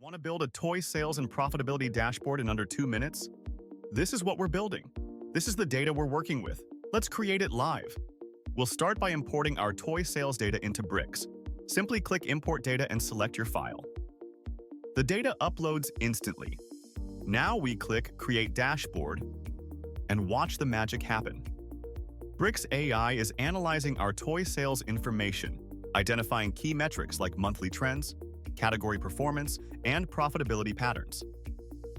Want to build a toy sales and profitability dashboard in under 2 minutes? This is what we're building. This is the data we're working with. Let's create it live. We'll start by importing our toy sales data into Bricks. Simply click Import Data and select your file. The data uploads instantly. Now we click Create Dashboard and watch the magic happen. Bricks AI is analyzing our toy sales information, identifying key metrics like monthly trends, category performance, and profitability patterns.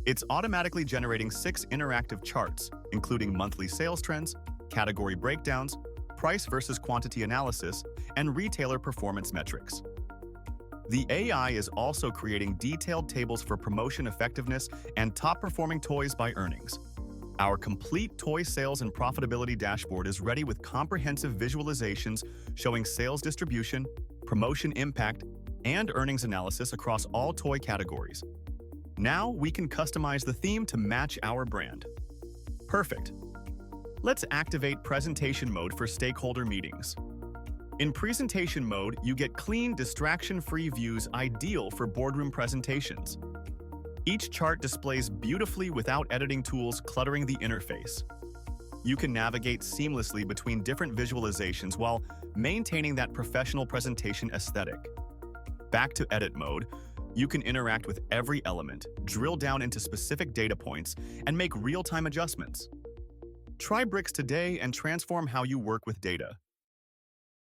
It's automatically generating 6 interactive charts, including monthly sales trends, category breakdowns, price versus quantity analysis, and retailer performance metrics. The AI is also creating detailed tables for promotion effectiveness and top-performing toys by earnings. Our complete toy sales and profitability dashboard is ready with comprehensive visualizations showing sales distribution, promotion impact, and earnings analysis across all toy categories. Now we can customize the theme to match our brand. Perfect. Let's activate presentation mode for stakeholder meetings. In presentation mode, you get clean, distraction-free views ideal for boardroom presentations. Each chart displays beautifully without editing tools cluttering the interface. You can navigate seamlessly between different visualizations while maintaining that professional presentation aesthetic. Back to edit mode, you can interact with every element, drill down into specific data points, and make real-time adjustments. Try Bricks today and transform how you work with data.